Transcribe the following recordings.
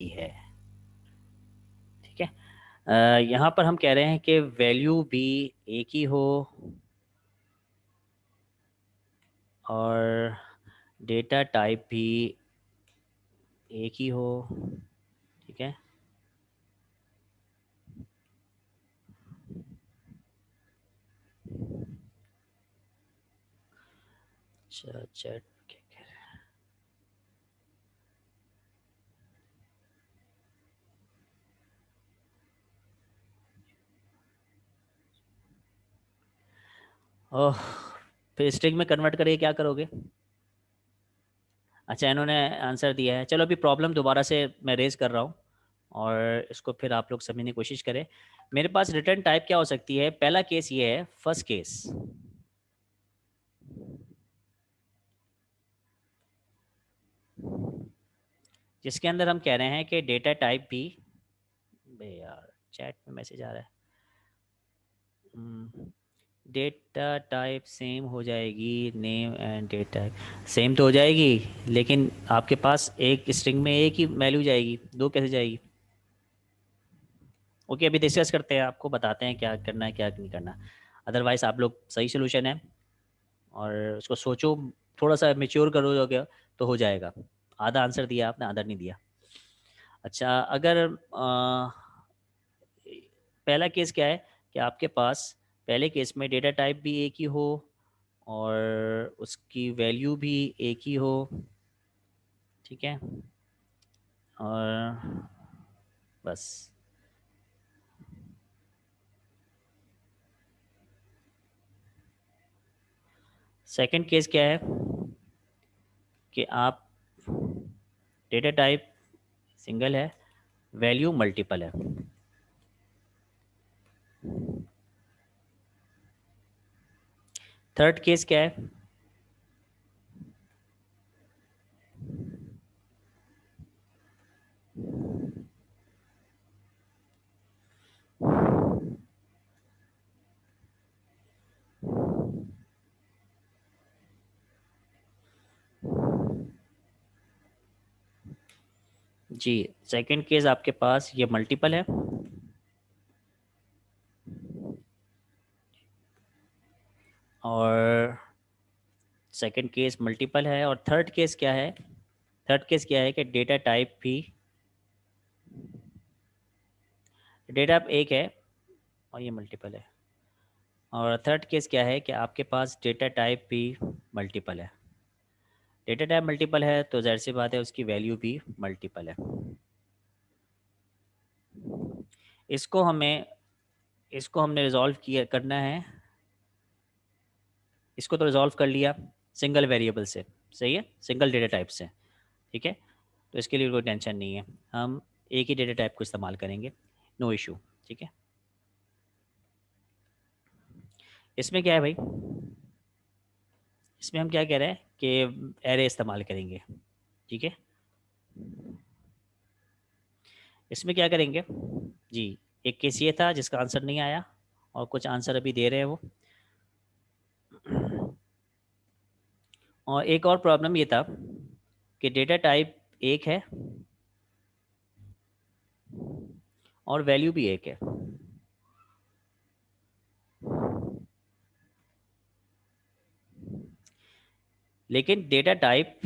है। ठीक है। यहाँ पर हम कह रहे हैं कि वैल्यू भी एक ही हो और डेटा टाइप भी एक ही हो। ठीक है। चैट क्या कह रहे हैं? ओह, फिर स्ट्रिंग में कन्वर्ट करके क्या करोगे? अच्छा, इन्होंने आंसर दिया है। चलो अभी प्रॉब्लम दोबारा से मैं रेज कर रहा हूँ और इसको फिर आप लोग समझने की कोशिश करें। मेरे पास रिटर्न टाइप क्या हो सकती है? पहला केस ये है, फर्स्ट केस, जिसके अंदर हम कह रहे हैं कि डेटा टाइप भी, बे यार चैट में मैसेज आ रहा है, डेटा टाइप सेम हो जाएगी, नेम एंड डेटा सेम तो हो जाएगी, लेकिन आपके पास एक स्ट्रिंग में एक ही वैल्यू जाएगी, दो कैसे जाएगी? ओके, अभी डिस्कस करते हैं, आपको बताते हैं क्या करना है क्या नहीं करना। अदरवाइज आप लोग सही सोल्यूशन है और उसको सोचो, थोड़ा सा मेच्योर करोगे तो हो जाएगा। आधा आंसर दिया आपने, आधा नहीं दिया। अच्छा, अगर पहला केस क्या है कि आपके पास पहले केस में डेटा टाइप भी एक ही हो और उसकी वैल्यू भी एक ही हो। ठीक है। और बस। सेकंड केस क्या है कि आप डेटा टाइप सिंगल है, वैल्यू मल्टीपल है। थर्ड केस क्या है? जी, सेकंड केस आपके पास ये मल्टीपल है और सेकंड केस मल्टीपल है, और थर्ड केस क्या है? थर्ड केस क्या है कि डेटा टाइप भी, डेटा टाइप एक है और ये मल्टीपल है। और थर्ड केस क्या है कि आपके पास डेटा टाइप भी मल्टीपल है। डेटा टाइप मल्टीपल है तो जाहिर सी बात है उसकी वैल्यू भी मल्टीपल है। इसको हमें इसको हमने रिजॉल्व किया करना है। इसको तो रिजॉल्व कर लिया सिंगल वेरिएबल से, सही है, सिंगल डेटा टाइप से। ठीक है, तो इसके लिए कोई टेंशन नहीं है, हम एक ही डेटा टाइप को इस्तेमाल करेंगे, नो इशू। ठीक है। इसमें क्या है भाई? इसमें हम क्या कह रहे हैं कि एरे इस्तेमाल करेंगे। ठीक है। इसमें क्या करेंगे जी? एक केस ये था जिसका आंसर नहीं आया और कुछ आंसर अभी दे रहे हैं वो। और एक और प्रॉब्लम ये था कि डेटा टाइप एक है और वैल्यू भी एक है। लेकिन डेटा टाइप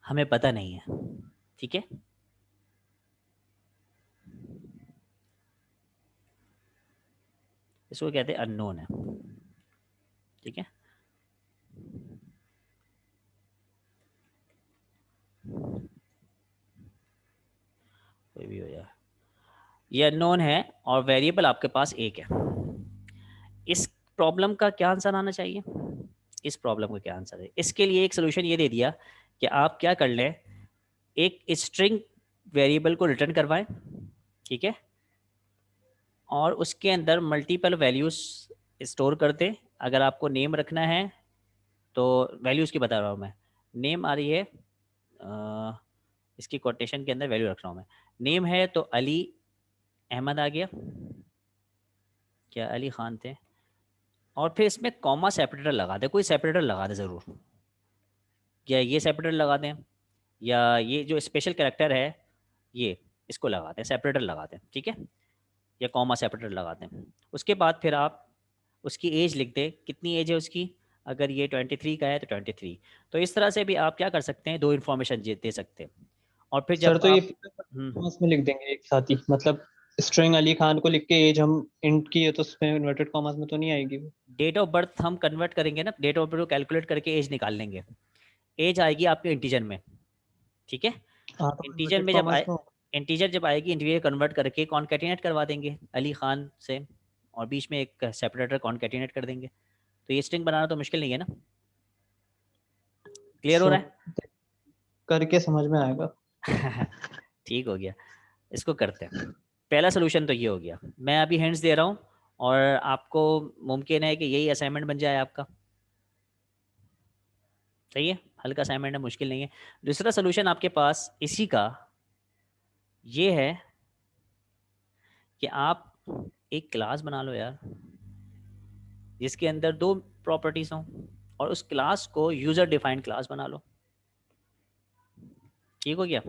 हमें पता नहीं है। ठीक है। इसको कहते हैं अननोन है। ठीक है। कोई भी हो जाए, ये अननोन है और वेरिएबल आपके पास एक है। इस प्रॉब्लम का क्या आंसर आना चाहिए? इस प्रॉब्लम का क्या आंसर है? इसके लिए एक सोल्यूशन ये दे दिया कि आप क्या कर लें, एक स्ट्रिंग वेरिएबल को रिटर्न करवाएं। ठीक है। और उसके अंदर मल्टीपल वैल्यूज स्टोर कर दें। अगर आपको नेम रखना है तो वैल्यूज़ की बता रहा हूँ मैं, नेम आ रही है, इसकी कोटेशन के अंदर वैल्यू रख रहा हूँ मैं। नेम है तो अली अहमद आ गया, क्या अली खान थे। और फिर इसमें कॉमा सेपरेटर लगा दे, कोई सेपरेटर लगा दे ज़रूर, क्या ये सेपरेटर लगा दें, या ये जो स्पेशल कैरेक्टर है ये, इसको लगाते हैं, सेपरेटर लगाते हैं, ठीक है, या कॉमा सेपरेटर लगाते हैं। उसके बाद फिर आप उसकी एज लिख दें, कितनी एज है उसकी, अगर ये 23 का है तो 23। तो इस तरह से भी आप क्या कर सकते हैं, दो इन्फॉर्मेशन दे सकते हैं। और फिर सर जब तो ये आप कॉमर्स में लिख देंगे एक साथ ही, मतलब स्ट्रिंग अली खान को लिख के एज हम इंट की है तो उसमें इन्वर्टेड कॉमर्स में तो नहीं आएगी वो? डेट ऑफ बर्थ हम कन्वर्ट करेंगे ना, डेट ऑफ बर्थ को कैलकुलेट करके एज निकाल लेंगे, एज आएगी आपके इंटीजर में, ठीक है। हाँ तो इंटीजर इन्वर्टेड में जब कॉमर्स आए, में इंटीजर जब आएगी इंटीजर कन्वर्ट करके कॉन्केटिनेट करवा देंगे अली खान से, और बीच में एक सेपरेटर कॉन्केटिनेट कर देंगे, तो ये स्ट्रिंग बनाना तो मुश्किल नहीं है ना। क्लियर हो रहा सर करके समझ में आएगा। है? ठीक हो गया, इसको करते हैं। पहला सोल्यूशन तो ये हो गया, मैं अभी हिंट्स दे रहा हूँ, और आपको मुमकिन है कि यही असाइनमेंट बन जाए आपका, सही है, हल्का असाइनमेंट है, मुश्किल नहीं है। दूसरा सोल्यूशन आपके पास इसी का ये है कि आप एक क्लास बना लो यार, जिसके अंदर दो प्रॉपर्टीज हों, और उस क्लास को यूज़र डिफाइंड क्लास बना लो। ठीक हो गया।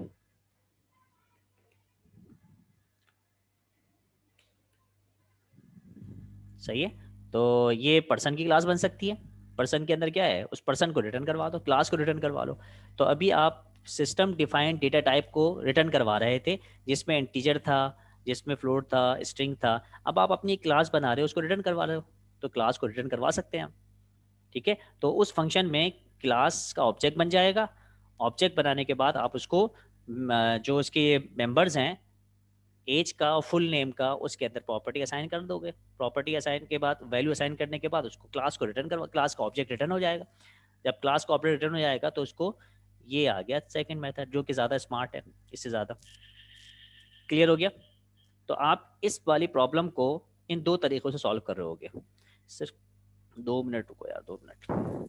सही है, तो ये पर्सन की क्लास बन सकती है, पर्सन के अंदर क्या है, उस पर्सन को रिटर्न करवा दो, क्लास को रिटर्न करवा लो। तो अभी आप सिस्टम डिफाइंड डेटा टाइप को रिटर्न करवा रहे थे, जिसमें इंटीजर था, जिसमें फ्लोट था, स्ट्रिंग था। अब आप अपनी क्लास बना रहे हो, उसको रिटर्न करवा रहे हो, तो क्लास को रिटर्न करवा सकते हैं हम, ठीक है। तो उस फंक्शन में क्लास का ऑब्जेक्ट बन जाएगा, ऑब्जेक्ट बनाने के बाद आप उसको जो उसके मेंबर्स हैं, एज का और फुल नेम का, उसके अंदर प्रॉपर्टी असाइन कर दोगे। प्रॉपर्टी असाइन के बाद, वैल्यू असाइन करने के बाद उसको क्लास को रिटर्न करवा, क्लास का ऑब्जेक्ट रिटर्न हो जाएगा। जब क्लास का ऑब्जेक्ट रिटर्न हो जाएगा तो उसको, ये आ गया सेकंड मेथड, जो कि ज़्यादा स्मार्ट है इससे ज़्यादा। क्लियर हो गया। तो आप इस वाली प्रॉब्लम को इन दो तरीक़ों से सॉल्व कर रहे होगे। सिर्फ 2 मिनट रुको यार, 2 मिनट।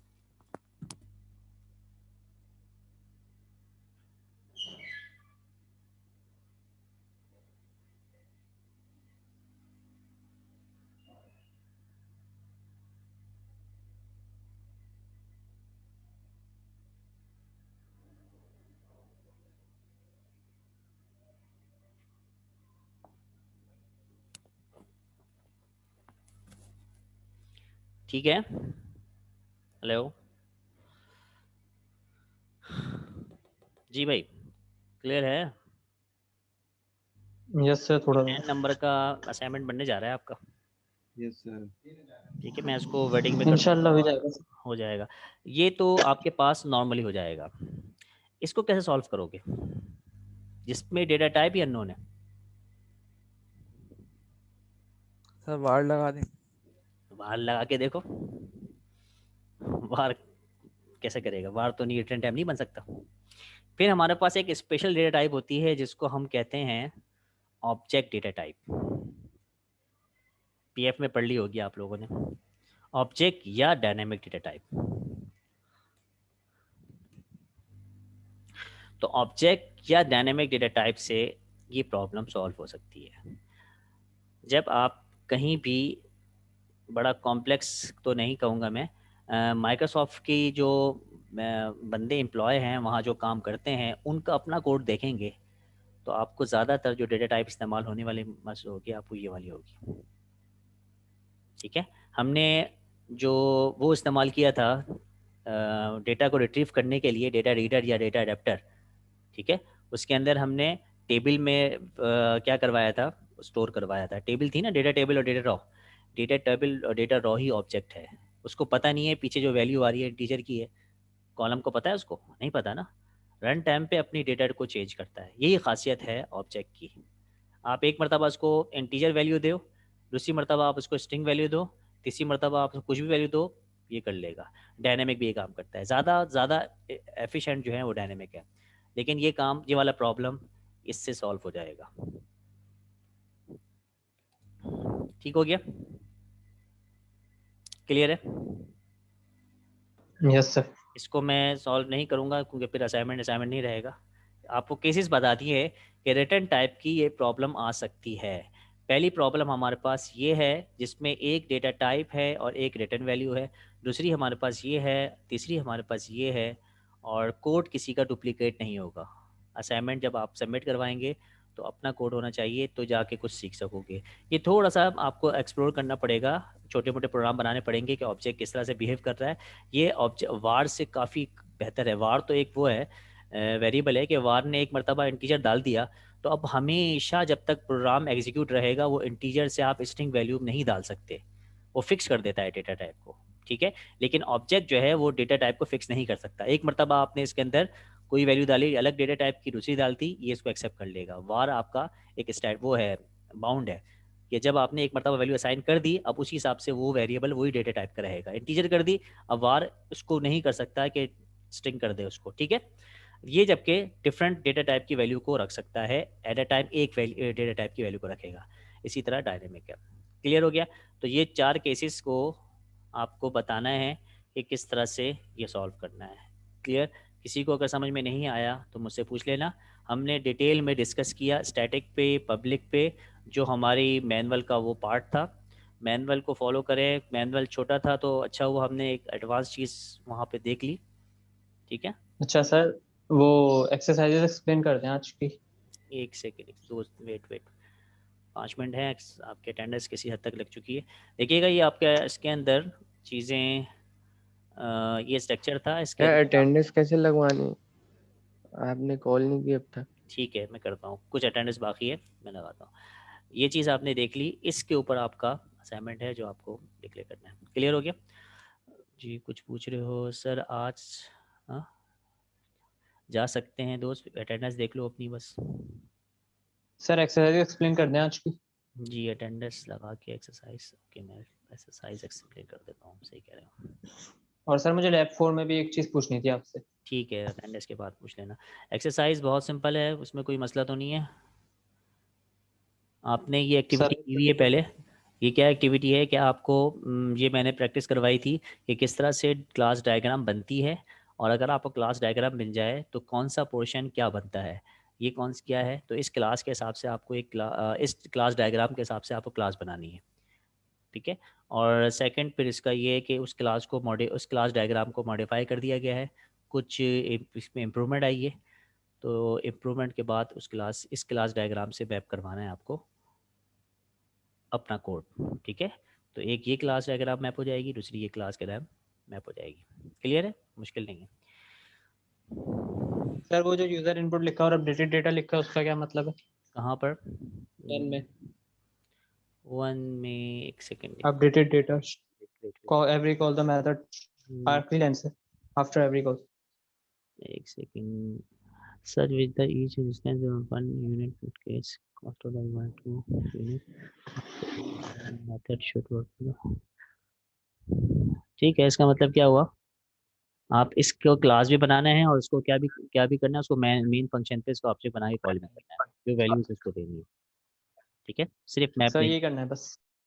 ठीक है, हेलो जी भाई, क्लियर है। यस सर, थोड़ा सा। एन नंबर का असाइनमेंट बनने जा रहा है आपका। Yes sir. ठीक है, मैं इसको वेडिंग में कर दूंगा, इंशाल्लाह हो जाएगा सर। हो जाएगा। ये तो आपके पास नॉर्मली हो जाएगा। इसको कैसे सॉल्व करोगे, जिसमें डेटा टाइप ही अननोन है। सर वार लगा दें। बाहर लगा के देखो, बाहर कैसे करेगा, बाहर तो नहीं, रिटर्न टाइप नहीं बन सकता। फिर हमारे पास एक स्पेशल डेटा टाइप होती है जिसको हम कहते हैं ऑब्जेक्ट डेटा टाइप। पीएफ में पढ़ ली होगी आप लोगों ने, ऑब्जेक्ट या डायनेमिक डेटा टाइप। तो ऑब्जेक्ट या डायनेमिक डेटा टाइप से ये प्रॉब्लम सॉल्व हो सकती है। जब आप कहीं भी, बड़ा कॉम्प्लेक्स तो नहीं कहूँगा मैं, माइक्रोसॉफ्ट की जो बंदे एम्प्लॉय हैं वहाँ जो काम करते हैं, उनका अपना कोड देखेंगे, तो आपको ज़्यादातर जो डेटा टाइप इस्तेमाल होने वाली मसला होगी, आपको ये वाली होगी। ठीक है, हमने जो वो इस्तेमाल किया था डेटा को रिट्रीव करने के लिए, डेटा रीडर या डेटा अडेप्टर, ठीक है, उसके अंदर हमने टेबल में क्या करवाया था, स्टोर करवाया था, टेबल थी ना, डेटा टेबल और डेटा रॉ। डेटा टेबल और डेटा रॉ ही ऑब्जेक्ट है। उसको पता नहीं है पीछे जो वैल्यू आ रही है टीचर की है, कॉलम को पता है, उसको नहीं पता ना। रन टाइम पे अपनी डेटा को चेंज करता है, यही खासियत है ऑब्जेक्ट की। आप एक मरतबा उसको इंटीजर वैल्यू दो, दूसरी मरतबा आप उसको स्ट्रिंग वैल्यू दो, तीसरी मरतबा आप उसको कुछ भी वैल्यू दो, ये कर लेगा। डायनेमिक भी ये काम करता है, ज़्यादा ज़्यादा एफिशिएंट जो है वो डायनेमिक है, लेकिन ये काम, ये वाला प्रॉब्लम इससे सॉल्व हो जाएगा। ठीक हो गया, क्लियर है। Yes sir. इसको मैं सॉल्व नहीं करूँगा क्योंकि फिर असाइनमेंट असाइनमेंट नहीं रहेगा। आपको केसेस बता दिए कि रिटर्न टाइप की ये प्रॉब्लम आ सकती है। पहली प्रॉब्लम हमारे पास ये है जिसमें एक डेटा टाइप है और एक रिटर्न वैल्यू है। दूसरी हमारे पास ये है, तीसरी हमारे पास ये है, और कोड किसी का डुप्लीकेट नहीं होगा। असाइनमेंट जब आप सबमिट करवाएंगे तो अपना कोड होना चाहिए, तो जाके कुछ सीख सकोगे। ये थोड़ा सा आपको एक्सप्लोर करना पड़ेगा, छोटे मोटे प्रोग्राम बनाने पड़ेंगे कि ऑब्जेक्ट किस तरह से बिहेव कर रहा है। ये ऑब्जेक्ट वार से काफ़ी बेहतर है। वार तो एक वो है वेरिएबल है कि वार ने एक मरतबा इंटीजर डाल दिया तो अब हमेशा जब तक प्रोग्राम एग्जीक्यूट रहेगा वो इंटीजर से आप स्ट्रिंग वैल्यू नहीं डाल सकते, वो फिक्स कर देता है डेटा टाइप को, ठीक है। लेकिन ऑब्जेक्ट जो है वो डेटा टाइप को फिक्स नहीं कर सकता। एक मरतबा आपने इसके अंदर कोई वैल्यू डाली, अलग डेटा टाइप की दूसरी डालती, ये इसको एक्सेप्ट कर लेगा। वार आपका एक स्टैट वो है, बाउंड है कि जब आपने एक मरतबा वैल्यू असाइन कर दी अब उसी हिसाब से वो वेरिएबल वही डेटा टाइप का रहेगा। इंटीजर कर दी, अब वार उसको नहीं कर सकता कि स्ट्रिंग कर दे उसको, ठीक है। ये जबकि डिफरेंट डेटा टाइप की वैल्यू को रख सकता है, एट अ टाइम एक डेटा टाइप की वैल्यू को रखेगा। इसी तरह डायनेमिक है। क्लियर हो गया? तो ये 4 केसेस को आपको बताना है कि किस तरह से ये सॉल्व करना है। क्लियर? किसी को अगर समझ में नहीं आया तो मुझसे पूछ लेना। हमने डिटेल में डिस्कस किया स्टैटिक पे, पब्लिक पे, जो हमारी मैनुअल का वो पार्ट था। मैनुअल को फॉलो करें, मैनुअल छोटा था तो अच्छा हुआ हमने एक एडवांस चीज़ वहाँ पे देख ली, ठीक है। अच्छा सर, वो एक्सरसाइजेस एक्सप्लेन कर दें आज की। एक सेकेंड, दो, वेट 5 मिनट है, आपके अटेंडेंस किसी हद तक लग चुकी है। देखिएगा ये आपका इसके अंदर चीज़ें, ये स्ट्रक्चर था इसके क्या अंदर। अटेंडेंस कैसे लगवानी? आपने कॉल नहीं की अब तक। ठीक है मैं करता हूँ, कुछ अटेंडेंस बाकी है मैं लगाता हूँ। ये चीज़ आपने देख ली, इसके ऊपर आपका असाइनमेंट है जो आपको डिक्लेयर करना है। क्लियर हो गया जी? कुछ पूछ रहे हो सर आज? हाँ जा सकते हैं दोस्त, अटेंडेंस देख लो अपनी बस। सर एक्सरसाइज एक्सप्लेन कर दें आज की। जी अटेंडेंस लगा के एक्सरसाइज, ओके मैं एक्सरसाइज एक्सप्लेन कर देता हूँ, सही कह रहे हो। और सर मुझे लैब 4 में भी एक चीज़ पूछनी थी आपसे। ठीक है अटेंडेंस के बाद पूछ लेना। एक्सरसाइज बहुत सिंपल है, उसमें कोई मसला तो नहीं है। आपने ये एक्टिविटी सर की हुई है पहले? ये क्या एक्टिविटी है कि आपको ये मैंने प्रैक्टिस करवाई थी कि किस तरह से क्लास डायग्राम बनती है, और अगर आपको क्लास डायग्राम बन जाए तो कौन सा पोर्शन क्या बनता है, ये कौन सा क्या है। तो इस क्लास के हिसाब से आपको इस क्लास डायग्राम के हिसाब से आपको क्लास बनानी है, ठीक है। और सेकंड फिर इसका ये है कि उस क्लास डायग्राम को मॉडिफाई कर दिया गया है, कुछ इसमें इम्प्रूवमेंट आई है। तो इम्प्रूवमेंट के बाद इस क्लास डायग्राम से मैप करवाना है आपको अपना कोड, ठीक है। तो एक ये क्लास डायग्राम मैप हो जाएगी, दूसरी ये क्लास डायग्राम मैप हो जाएगी। क्लियर है? मुश्किल नहीं है। सर वो जो यूजर इनपुट लिखा और अपडेटेड डेटा लिखा है उसका क्या मतलब है? कहाँ पर? वन में। वन में एक second, updated data every call the method arcly answer after every call. एक second sir, with the each instance of one unit case cost of the one to unit method should work। ठीक है, इसका मतलब क्या हुआ? आप इसको class भी बनाना है और उसको क्या भी करना है, उसको मेन फंक्शन पे इसको ऑब्जेक्ट बना के कॉल भी करना है, जो वैल्यूज उसको देनी है, ठीक है। सिर्फ मैप सर नहीं। ये करना है बस।